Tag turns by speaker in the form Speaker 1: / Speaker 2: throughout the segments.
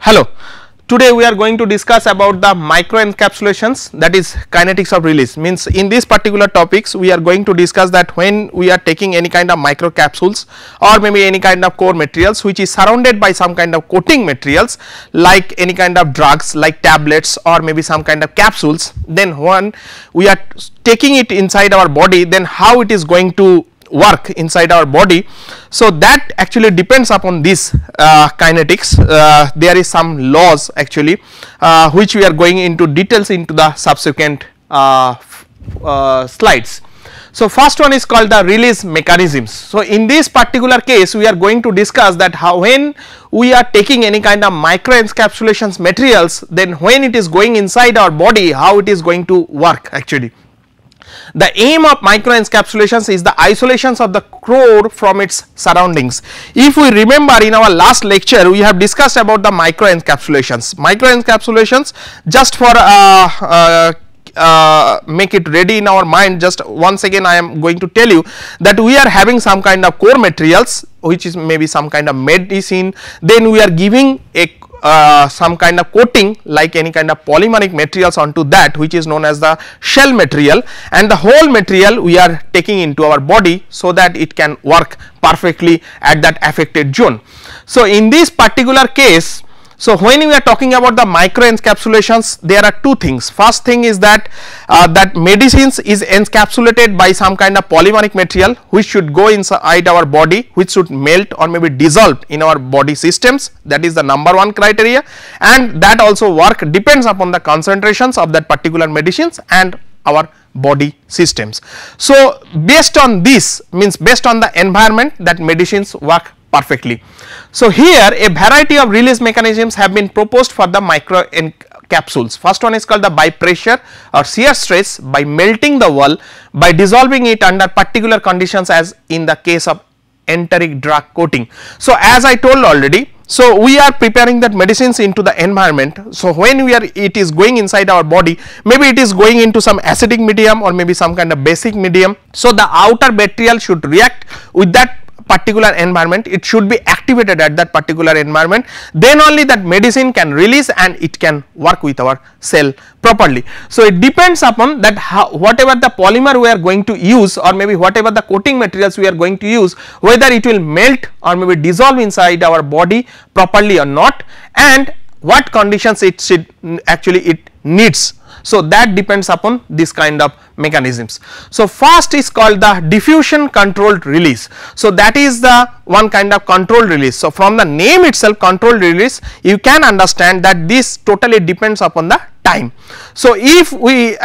Speaker 1: Hello, today we are going to discuss about the microencapsulations, that is kinetics of release. Means in this particular topics we are going to discuss that when we are taking any kind of microcapsules or maybe any kind of core materials which is surrounded by some kind of coating materials like any kind of drugs like tablets or maybe some kind of capsules, then when we are taking it inside our body, then how it is going to work inside our body. So that actually depends upon this kinetics. There is some laws actually which we are going into details into the subsequent slides. So first one is called the release mechanisms. So in this particular case we are going to discuss that how when we are taking any kind of microencapsulations materials, then when it is going inside our body, how it is going to work actually. The aim of microencapsulations is the isolations of the core from its surroundings. If we remember in our last lecture we have discussed about the microencapsulations. Microencapsulations, just for make it ready in our mind, just once again I am going to tell you that we are having some kind of core materials which is maybe some kind of medicine, then we are giving a some kind of coating like any kind of polymeric materials onto that which is known as the shell material, and the whole material we are taking into our body so that it can work perfectly at that affected zone. So in this particular case, so when we are talking about the microencapsulations, there are two things. First thing is that that medicines is encapsulated by some kind of polymeric material which should go inside our body, which should melt or maybe dissolve in our body systems. That is the number one criteria, and that also work depends upon the concentrations of that particular medicines and our body systems. So based on this, means based on the environment, that medicines work perfectly. So here a variety of release mechanisms have been proposed for the microencapsules. First one is called the by pressure or shear stress, by melting the wall, by dissolving it under particular conditions as in the case of enteric drug coating. So as I told already, so we are preparing that medicines into the environment. So when we are, it is going inside our body, maybe it is going into some acidic medium or maybe some kind of basic medium. So the outer material should react with that particular environment, it should be activated at that particular environment, then only that medicine can release and it can work with our cell properly. So it depends upon that how, whatever the polymer we are going to use or maybe whatever the coating materials we are going to use, whether it will melt or maybe dissolve inside our body properly or not, and what conditions it should actually it needs. So that depends upon this kind of mechanisms. So first is called the diffusion controlled release. So that is the one kind of controlled release. So from the name itself, controlled release, you can understand that this totally depends upon the time. So if we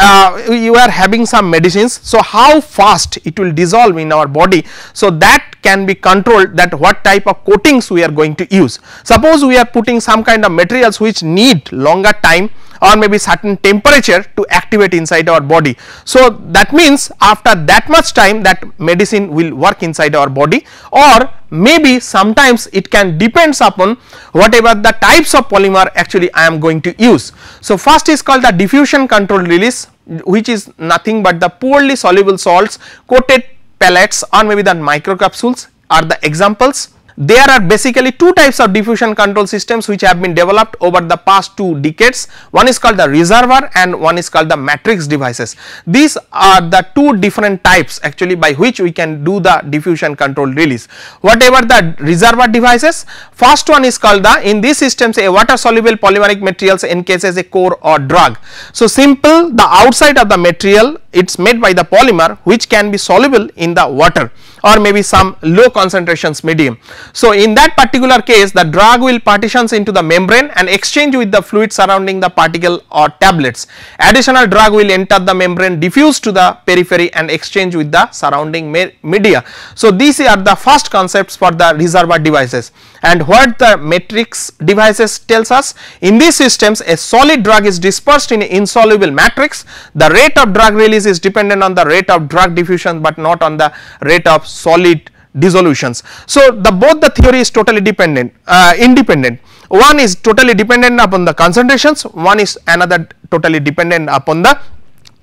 Speaker 1: you are having some medicines, so how fast it will dissolve in our body, so that can be controlled, that what type of coatings we are going to use. Suppose we are putting some kind of materials which need longer time or maybe certain temperature to activate inside our body. So that means after that much time that medicine will work inside our body, or maybe sometimes it can depends upon whatever the types of polymer actually I am going to use. So first is called the diffusion controlled release, which is nothing but the poorly soluble salts, coated pellets or maybe the microcapsules are the examples. There are basically two types of diffusion control systems which have been developed over the past 2 decades. One is called the reservoir and one is called the matrix devices. These are the two different types actually by which we can do the diffusion control release. Whatever the reservoir devices, first one is called the, in these systems a water soluble polymeric materials encases a core or drug. So simple, the outside of the material, it's made by the polymer which can be soluble in the water or maybe some low concentrations medium. So in that particular case the drug will partitions into the membrane and exchange with the fluid surrounding the particle or tablets. Additional drug will enter the membrane, diffuse to the periphery and exchange with the surrounding media. So these are the first concepts for the reservoir devices. And what the matrix devices tells us, in these systems a solid drug is dispersed in an insoluble matrix. The rate of drug release is dependent on the rate of drug diffusion but not on the rate of solid dissolutions. So the both the theory is totally dependent, independent. One is totally dependent upon the concentrations, one is another totally dependent upon the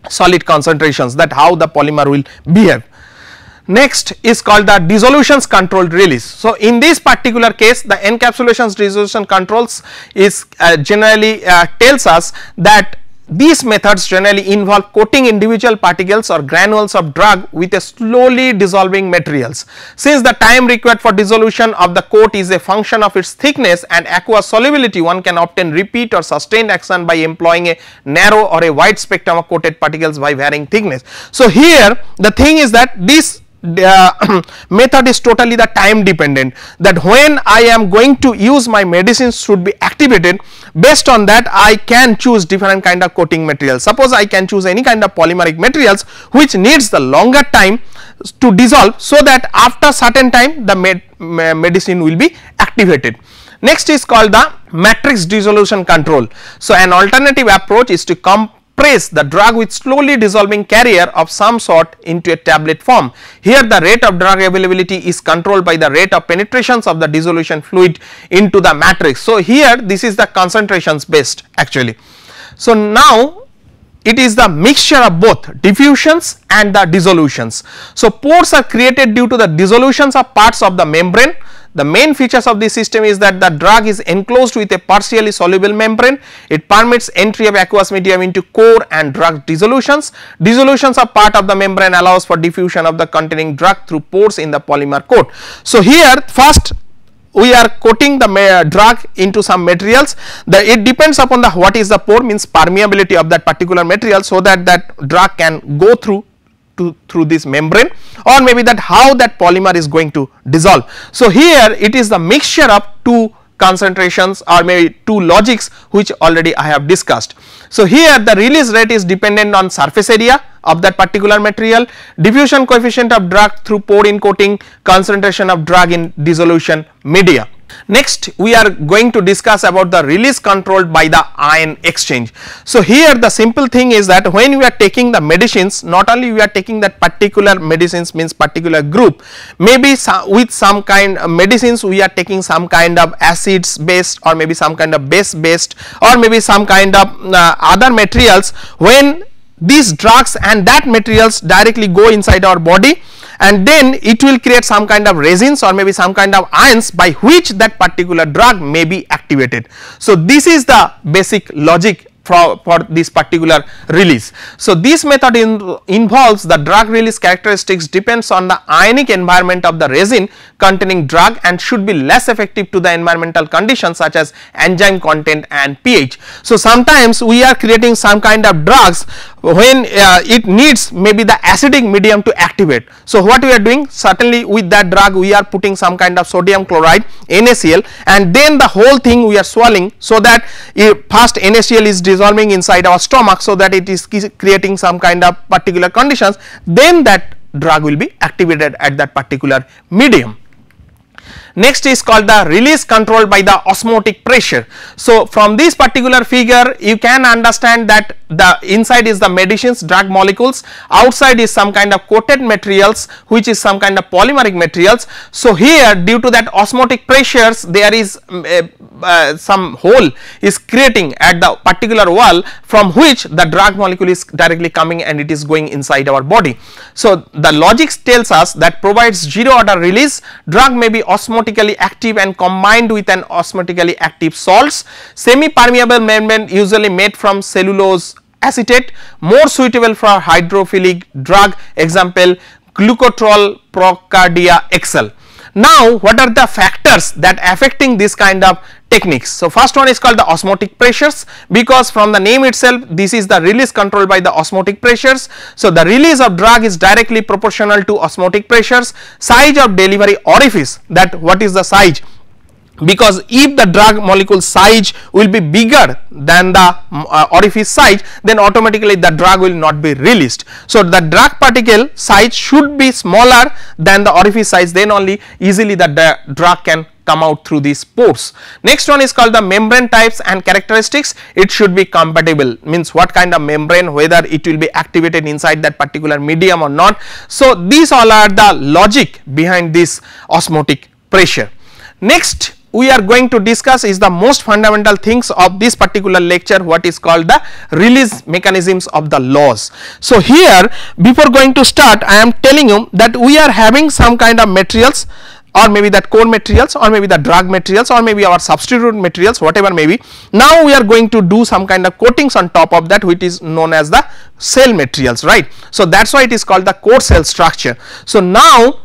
Speaker 1: solid concentrations, that how the polymer will behave. Next is called the dissolutions controlled release. So, in this particular case, the encapsulations dissolution controls is generally tells us that these methods generally involve coating individual particles or granules of drug with a slowly dissolving materials. Since the time required for dissolution of the coat is a function of its thickness and aqueous solubility, one can obtain repeat or sustained action by employing a narrow or a wide spectrum of coated particles by varying thickness. So, here the thing is that this method is totally the time dependent, that when I am going to use my medicines should be activated, based on that I can choose different kind of coating materials. Suppose I can choose any kind of polymeric materials which needs the longer time to dissolve, so that after certain time the medicine will be activated. Next is called the matrix dissolution control. So, an alternative approach is to compress the drug with slowly dissolving carrier of some sort into a tablet form. Here the rate of drug availability is controlled by the rate of penetrations of the dissolution fluid into the matrix. So, here this is the concentrations based actually. So, now it is the mixture of both diffusions and the dissolutions. So, pores are created due to the dissolutions of parts of the membrane. The main features of this system is that the drug is enclosed with a partially soluble membrane. It permits entry of aqueous medium into core and drug dissolutions. Dissolutions of part of the membrane allows for diffusion of the containing drug through pores in the polymer coat. So, here first we are coating the drug into some materials. It depends upon the what is the pore, means permeability of that particular material, so that that drug can go through this membrane, or maybe that how that polymer is going to dissolve. So, here it is the mixture of two concentrations or maybe two logics which already I have discussed. So, here the release rate is dependent on surface area of that particular material, diffusion coefficient of drug through pore in coating, concentration of drug in dissolution media. Next we are going to discuss about the release controlled by the ion exchange. So, here the simple thing is that when we are taking the medicines, not only we are taking that particular medicines, means particular group, maybe with some kind of medicines we are taking some kind of acids based, or maybe some kind of base based, or maybe some kind of other materials. When these drugs and that materials directly go inside our body, and then it will create some kind of resins or maybe some kind of ions by which that particular drug may be activated. So, this is the basic logic for this particular release. So, this method involves the drug release characteristics depends on the ionic environment of the resin containing drug and should be less effective to the environmental conditions such as enzyme content and pH. So, sometimes we are creating some kind of drugs when it needs maybe the acidic medium to activate. So, what we are doing, certainly with that drug we are putting some kind of sodium chloride NaCl, and then the whole thing we are swallowing, so that first NaCl is dissolving inside our stomach, so that it is creating some kind of particular conditions, then that drug will be activated at that particular medium. Next is called the release controlled by the osmotic pressure. So, from this particular figure you can understand that the inside is the medicines, drug molecules, outside is some kind of coated materials which is some kind of polymeric materials. So, here due to that osmotic pressures there is some hole is creating at the particular wall from which the drug molecule is directly coming and it is going inside our body. So, the logic tells us that provides zero order release, drug may be osmotically active and combined with an osmotically active salts, semi permeable membrane usually made from cellulose acetate, more suitable for hydrophilic drug, example glucotrol procardia XL. Now, what are the factors that affecting this kind of techniques? So, first one is called the osmotic pressures, because from the name itself this is the release controlled by the osmotic pressures. So, the release of drug is directly proportional to osmotic pressures. Size of delivery orifice, that what is the size, because if the drug molecule size will be bigger than the orifice size, then automatically the drug will not be released. So, the drug particle size should be smaller than the orifice size, then only easily the drug can come out through these pores. Next one is called the membrane types and characteristics. It should be compatible, means what kind of membrane, whether it will be activated inside that particular medium or not. So, these all are the logic behind this osmotic pressure. Next we are going to discuss is the most fundamental things of this particular lecture, what is called the release mechanisms of the laws. So here, before going to start, I am telling you that we are having some kind of materials, or maybe that core materials, or maybe the drug materials, or maybe our substitute materials, whatever may be. Now we are going to do some kind of coatings on top of that, which is known as the cell materials, right. So that's why it is called the core cell structure. So now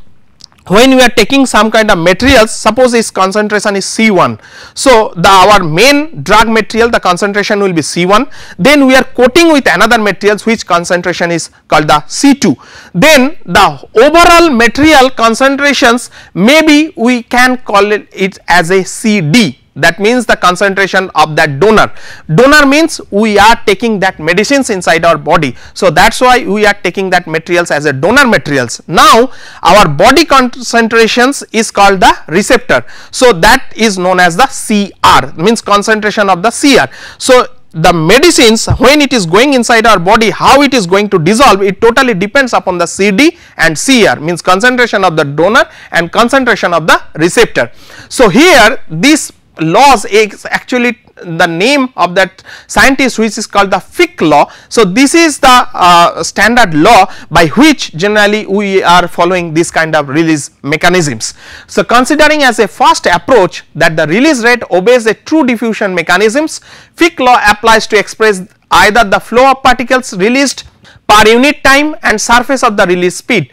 Speaker 1: when we are taking some kind of materials, suppose its concentration is C1, so our main drug material, the concentration will be C1, then we are coating with another materials which concentration is called the C2, then the overall material concentrations, maybe we can call it as a CD. That means the concentration of that donor. Donor means we are taking that medicines inside our body. So that's why we are taking that materials as a donor materials. Now our body concentrations is called the receptor. So that is known as the CR, means concentration of the CR. So the medicines, when it is going inside our body, how it is going to dissolve, it totally depends upon the CD and CR, means concentration of the donor and concentration of the receptor. So here this laws is actually the name of that scientist, which is called the Fick law. So this is the standard law by which generally we are following this kind of release mechanisms. So considering as a first approach that the release rate obeys a true diffusion mechanisms, Fick law applies to express either the flow of particles released per unit time and surface of the release speed.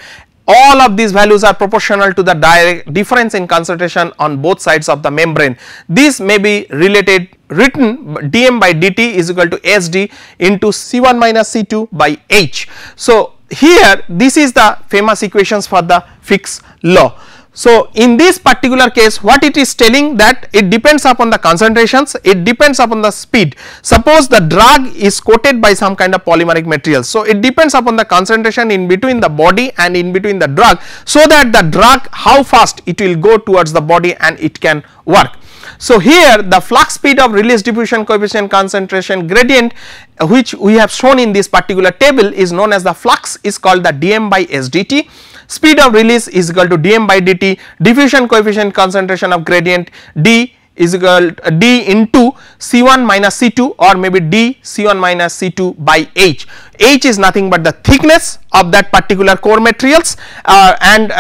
Speaker 1: All of these values are proportional to the direct difference in concentration on both sides of the membrane. This may be written dm by dt is equal to sd into C1 minus C2 by H. So here this is the famous equations for the Fick's law. So in this particular case, what it is telling, that it depends upon the concentrations, it depends upon the speed. Suppose the drug is coated by some kind of polymeric material, so it depends upon the concentration in between the body and in between the drug, so that the drug how fast it will go towards the body and it can work. So here the flux speed of release diffusion coefficient concentration gradient, which we have shown in this particular table, is known as the flux is called the dm by sdt. Speed of release is equal to dm by dt, diffusion coefficient concentration of gradient d is equal to d into C1 minus C2, or maybe d C1 minus C2 by H. H is nothing but the thickness of that particular core materials and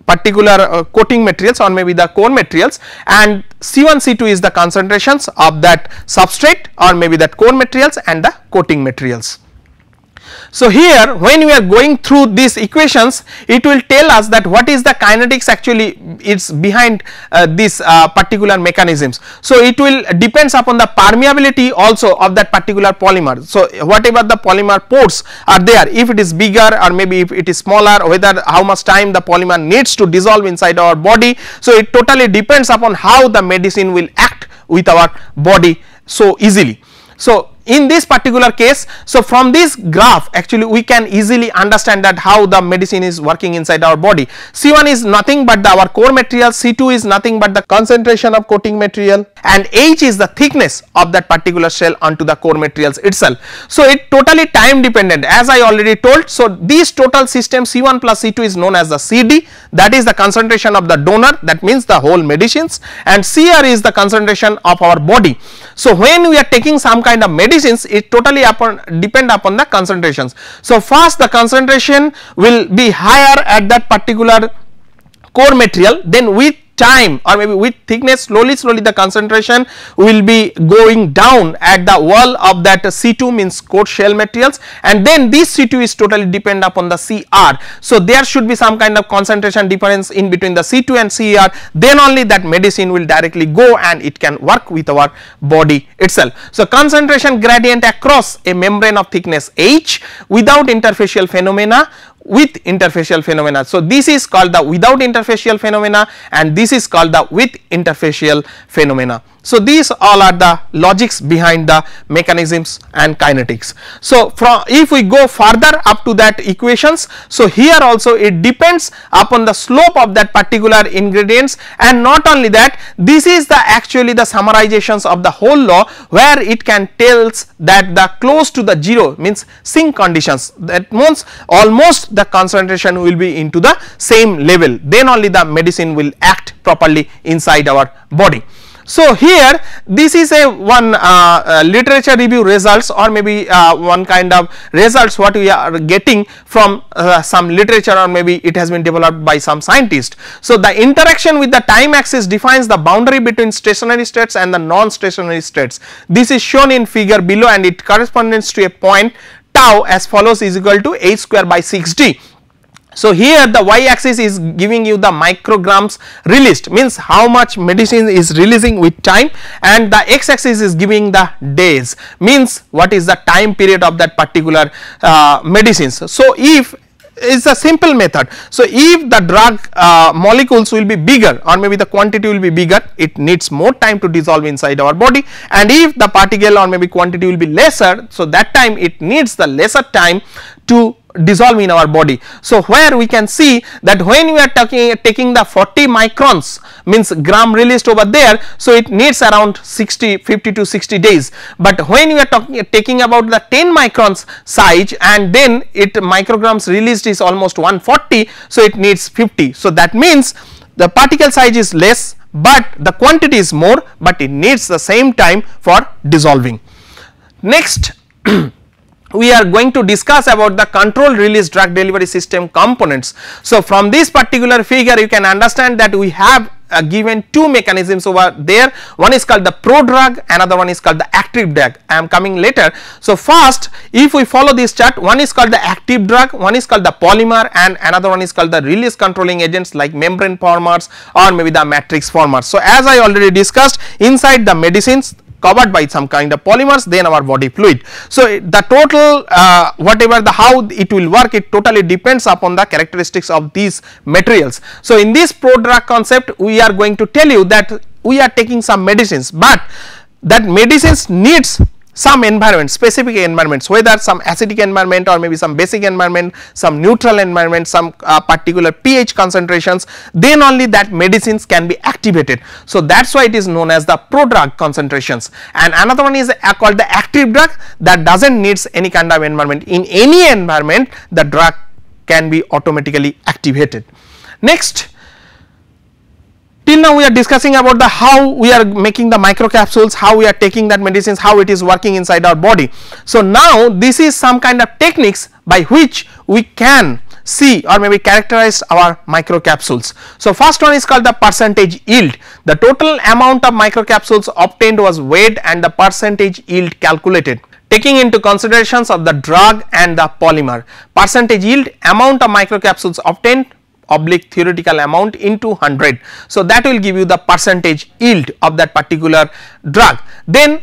Speaker 1: particular coating materials, or maybe the core materials, and C1 C2 is the concentrations of that substrate or maybe that core materials and the coating materials. So here when we are going through these equations, it will tell us that what is the kinetics actually it's behind this particular mechanisms. So it will depends upon the permeability also of that particular polymer. So whatever the polymer pores are there, if it is bigger or maybe if it is smaller, whether how much time the polymer needs to dissolve inside our body. So it totally depends upon how the medicine will act with our body so easily. So in this particular case, so from this graph actually we can easily understand that how the medicine is working inside our body. C1 is nothing but our core material, C2 is nothing but the concentration of coating material, and H is the thickness of that particular shell onto the core materials itself. So it totally time dependent, as I already told. So this total system C1 plus C2 is known as the CD, that is the concentration of the donor, that means the whole medicines, and CR is the concentration of our body. So when we are taking some kind of medicines, it totally depend upon the concentrations. So first the concentration will be higher at that particular core material, then with time or maybe with thickness slowly the concentration will be going down at the wall of that C2, means core shell materials, and then this C2 is totally depend upon the CR. So there should be some kind of concentration difference in between the C2 and CR, then only that medicine will directly go and it can work with our body itself. So concentration gradient across a membrane of thickness H without interfacial phenomena, with interfacial phenomena. So this is called the without interfacial phenomena and this is called the with interfacial phenomena. So these all are the logics behind the mechanisms and kinetics. So from if we go further up to that equations, so here also it depends upon the slope of that particular ingredients, and not only that, this is the actually the summarizations of the whole law, where it can tells that the close to the zero means sink conditions, that means almost the concentration will be into the same level, then only the medicine will act properly inside our body. So here this is a one literature review results, or maybe one kind of results what we are getting from some literature, or maybe it has been developed by some scientist. So the interaction with the time axis defines the boundary between stationary states and the non-stationary states. This is shown in figure below, and it corresponds to a point tau as follows is equal to h square by 6d. So here the y axis is giving you the micrograms released, means how much medicine is releasing with time, and the x axis is giving the days, means what is the time period of that particular medicines. So if is a simple method. So if the drug molecules will be bigger, or maybe the quantity will be bigger, it needs more time to dissolve inside our body, and if the particle or maybe quantity will be lesser, so that time it needs the lesser time to dissolve in our body. So where we can see that when we are taking the 40 microns, means gram released over there, so it needs around 50 to 60 days, but when we are taking about the 10 microns size, and then it micrograms released is almost 140, so it needs 50. So that means the particle size is less, but the quantity is more, but it needs the same time for dissolving. Next we are going to discuss about the control release drug delivery system components. So from this particular figure you can understand that we have given two mechanisms over there. One is called the prodrug, another one is called the active drug. I am coming later. So first, if we follow this chart, one is called the active drug, one is called the polymer, and another one is called the release controlling agents like membrane formers or maybe the matrix formers. So as I already discussed, inside the medicines covered by some kind of polymers, then our body fluid. So the total whatever the how it will work, it totally depends upon the characteristics of these materials. So in this prodrug concept we are going to tell you that we are taking some medicines, but that medicines needs some environment, specific environments, whether some acidic environment or maybe some basic environment, some neutral environment, some particular pH concentrations, then only that medicines can be activated. So that is why it is known as the prodrug concentrations. And another one is called the active drug, that does not needs any kind of environment. In any environment the drug can be automatically activated. Next, till now we are discussing about the how we are making the microcapsules, how we are taking that medicines, how it is working inside our body. So now this is some kind of techniques by which we can see or maybe characterize our microcapsules. So first one is called the percentage yield. The total amount of microcapsules obtained was weighed and the percentage yield calculated, taking into considerations of the drug and the polymer. Percentage yield, amount of microcapsules obtained oblique theoretical amount into 100. So that will give you the percentage yield of that particular drug. Then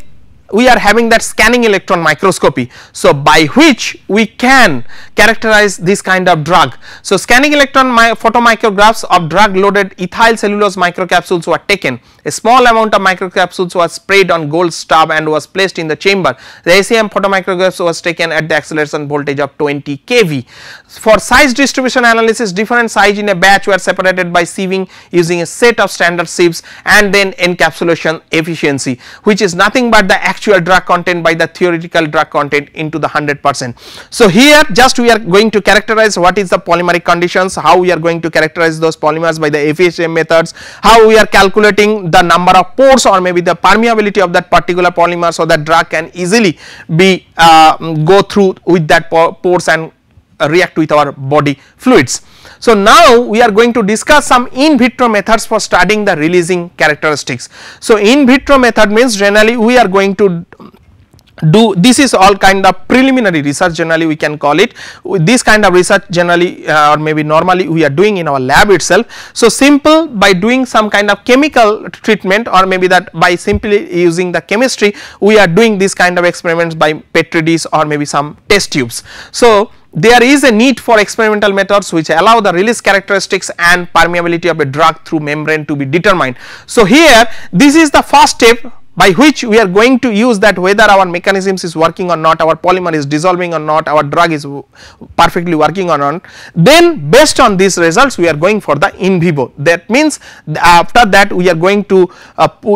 Speaker 1: we are having that scanning electron microscopy, so by which we can characterize this kind of drug. So scanning electron photomicrographs of drug loaded ethyl cellulose microcapsules were taken. A small amount of microcapsules was sprayed on gold stub and was placed in the chamber. The ACM photomicrographs was taken at the acceleration voltage of 20 kV. For size distribution analysis, different size in a batch were separated by sieving using a set of standard sieves, and then encapsulation efficiency, which is nothing but the actual drug content by the theoretical drug content into the 100%. So here just we are going to characterize what is the polymeric conditions, how we are going to characterize those polymers by the FSM methods, how we are calculating the number of pores or maybe the permeability of that particular polymer, so that drug can easily be go through with that pores and react with our body fluids. So now we are going to discuss some in vitro methods for studying the releasing characteristics. So in vitro method means generally we are going to do, this is all kind of preliminary research, generally we can call it. This kind of research generally or maybe normally we are doing in our lab itself. So simple, by doing some kind of chemical treatment or maybe that by simply using the chemistry, we are doing this kind of experiments by petri dish or maybe some test tubes. So there is a need for experimental methods which allow the release characteristics and permeability of a drug through membrane to be determined. So here this is the first step by which we are going to use that whether our mechanisms is working or not, our polymer is dissolving or not, our drug is perfectly working or not. Then based on these results we are going for the in vivo. That means after that we are going to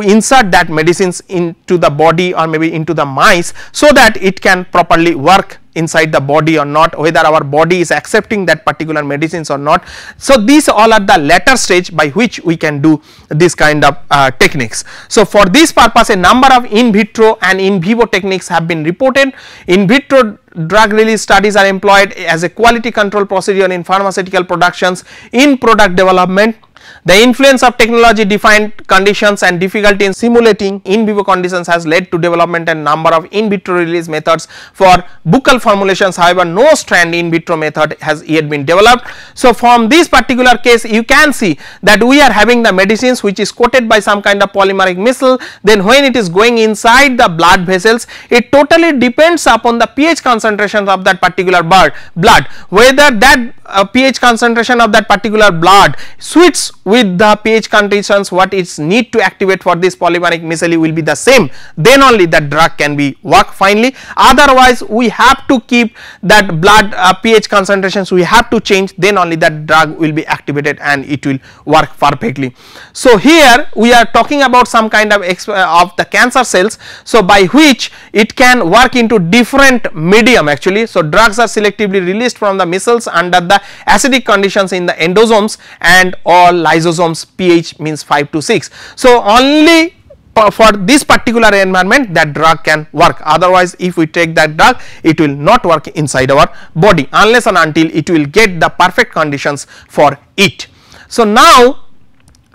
Speaker 1: insert that medicines into the body or maybe into the mice, so that it can properly work inside the body or not, whether our body is accepting that particular medicines or not. So these all are the later stage by which we can do this kind of techniques. So for this purpose a number of in vitro and in vivo techniques have been reported. In vitro drug release studies are employed as a quality control procedure in pharmaceutical productions in product development. The influence of technology defined conditions and difficulty in simulating in vivo conditions has led to development and number of in vitro release methods for buccal formulations. However, no strand in vitro method has yet been developed. So from this particular case you can see that we are having the medicines which is coated by some kind of polymeric missile, then when it is going inside the blood vessels, it totally depends upon the pH concentrations of that particular blood, whether that pH concentration of that particular blood suits with the pH conditions what is need to activate for this polymeric missile will be the same, then only that drug can be work finely. Otherwise we have to keep that blood pH concentrations, we have to change, then only that drug will be activated and it will work perfectly. So here we are talking about some kind of the cancer cells, so by which it can work into different medium actually. So drugs are selectively released from the micelles under the acidic conditions in the endosomes and all lysosomes pH means 5 to 6. So only for this particular environment that drug can work, otherwise if we take that drug it will not work inside our body unless and until it will get the perfect conditions for it. So now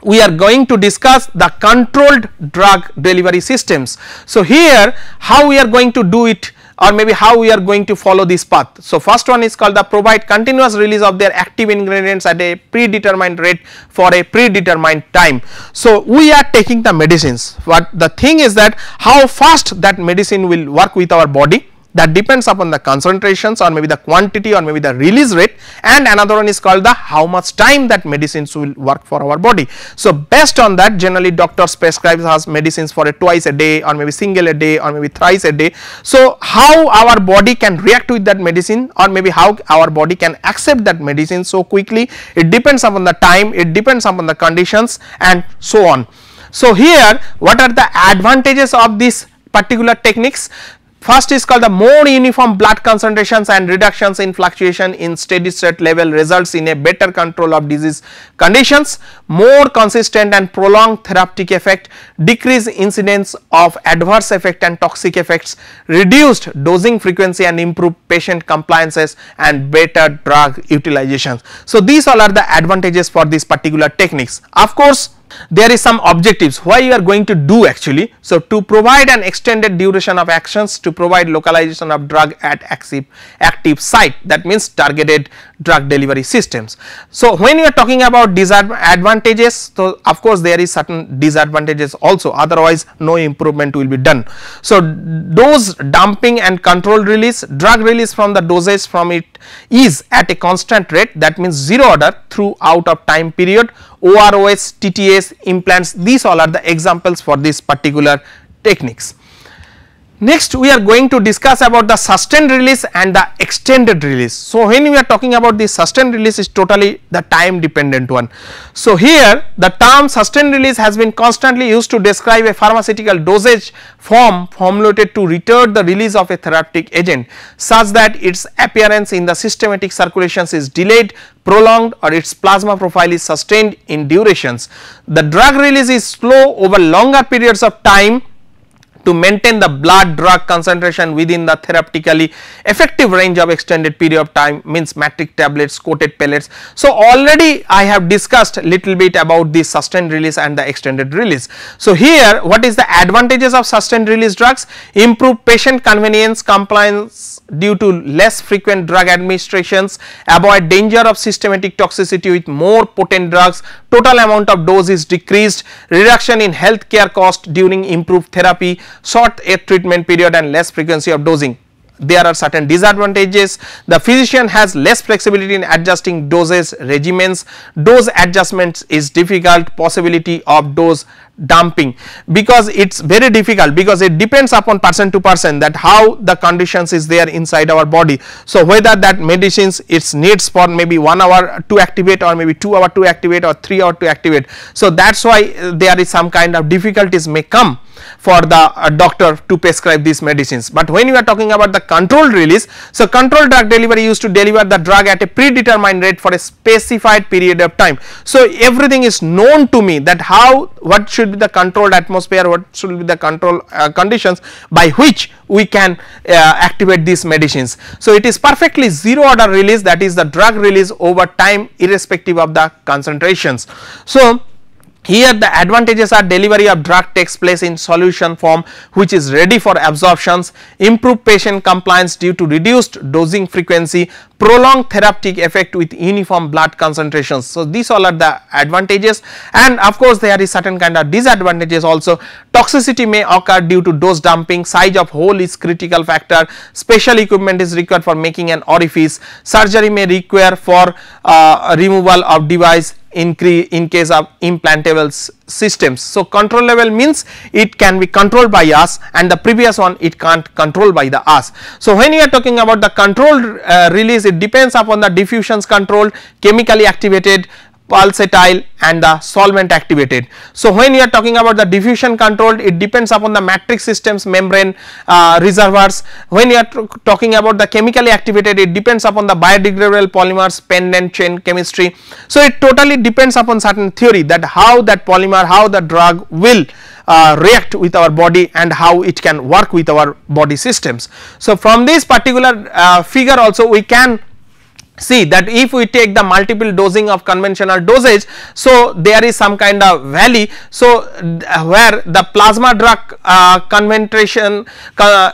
Speaker 1: we are going to discuss the controlled drug delivery systems. So here how we are going to do it, or maybe how we are going to follow this path. So first one is called the provide continuous release of their active ingredients at a predetermined rate for a predetermined time. So we are taking the medicines, but the thing is that how fast that medicine will work with our body, that depends upon the concentrations or maybe the quantity or maybe the release rate, and another one is called the how much time that medicines will work for our body. So based on that generally doctors prescribe us medicines for a twice a day or maybe single a day or maybe thrice a day. So how our body can react with that medicine or maybe how our body can accept that medicine so quickly, it depends upon the time, it depends upon the conditions and so on. So here what are the advantages of these particular techniques? First is called the more uniform blood concentrations and reductions in fluctuation in steady state level results in a better control of disease conditions, more consistent and prolonged therapeutic effect, decreased incidence of adverse effect and toxic effects, reduced dosing frequency and improved patient compliances and better drug utilizations. So these all are the advantages for these particular techniques. Of course there is some objectives why you are going to do actually. So to provide an extended duration of actions, to provide localization of drug at active site, that means targeted drug delivery systems. So when you are talking about disadvantages, so of course there is certain disadvantages also, otherwise no improvement will be done. So dose dumping and controlled release, drug release from the dosage from it is at a constant rate, that means zero order throughout of time period, OROS, TTS, implants, these all are the examples for this particular techniques. Next we are going to discuss about the sustained release and the extended release. So when we are talking about the sustained release is totally the time dependent one. So here the term sustained release has been constantly used to describe a pharmaceutical dosage form formulated to retard the release of a therapeutic agent such that its appearance in the systematic circulations is delayed, prolonged, or its plasma profile is sustained in durations. The drug release is slow over longer periods of time to maintain the blood drug concentration within the therapeutically effective range of extended period of time, means matrix tablets, coated pellets. So already I have discussed little bit about the sustained release and the extended release. So here what is the advantages of sustained release drugs? Improve patient convenience, compliance due to less frequent drug administrations, avoid danger of systematic toxicity with more potent drugs, total amount of dose is decreased, reduction in healthcare cost during improved therapy, short treatment period and less frequency of dosing. There are certain disadvantages. The physician has less flexibility in adjusting doses regimens, dose adjustments is difficult, possibility of dose dumping because it is very difficult, because it depends upon person to person that how the conditions is there inside our body. So whether that medicines its needs for maybe 1 hour to activate or maybe 2 hour to activate or 3 hour to activate. So that is why there is some kind of difficulties may come for the doctor to prescribe these medicines. But when you are talking about the controlled release. So, controlled drug delivery used to deliver the drug at a predetermined rate for a specified period of time. So, everything is known to me that what should be the controlled atmosphere, what should be the control conditions by which we can activate these medicines. So, it is perfectly zero order release, that is the drug release over time irrespective of the concentrations. So, here the advantages are delivery of drug takes place in solution form which is ready for absorptions, improved patient compliance due to reduced dosing frequency, prolonged therapeutic effect with uniform blood concentrations. So, these all are the advantages, and of course, there is certain kind of disadvantages also. Toxicity may occur due to dose dumping, size of hole is critical factor, special equipment is required for making an orifice, surgery may require for removal of device in case of implantable systems. So, control level means it can be controlled by us, and the previous one it can't control by the us. So, when you are talking about the controlled release, it depends upon the diffusions controlled, chemically activated, pulsatile and the solvent activated. So, when you are talking about the diffusion controlled, it depends upon the matrix systems, membrane, reservoirs. When you are talking about the chemically activated, it depends upon the biodegradable polymers, pendant chain chemistry. So, it totally depends upon certain theory that how that polymer, how the drug will react with our body and how it can work with our body systems. So, from this particular figure also we can see that if we take the multiple dosing of conventional dosage, so there is some kind of valley. So, where the plasma drug concentration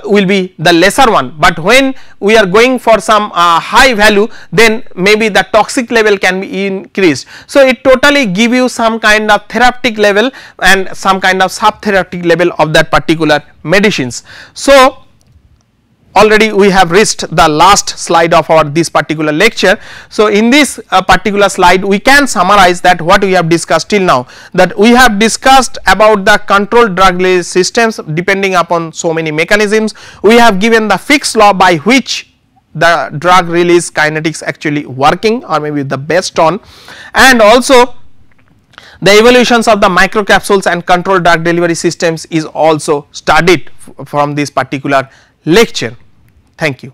Speaker 1: will be the lesser one, but when we are going for some high value, then maybe the toxic level can be increased. So, it totally give you some kind of therapeutic level and some kind of sub-therapeutic level of that particular medicines. So, already we have reached the last slide of our this particular lecture. So, in this particular slide we can summarize that what we have discussed till now, that we have discussed about the controlled drug release systems depending upon so many mechanisms. We have given the fixed law by which the drug release kinetics actually working, or maybe the best on, and also the evolutions of the microcapsules and controlled drug delivery systems is also studied from this particular lecture. Thank you.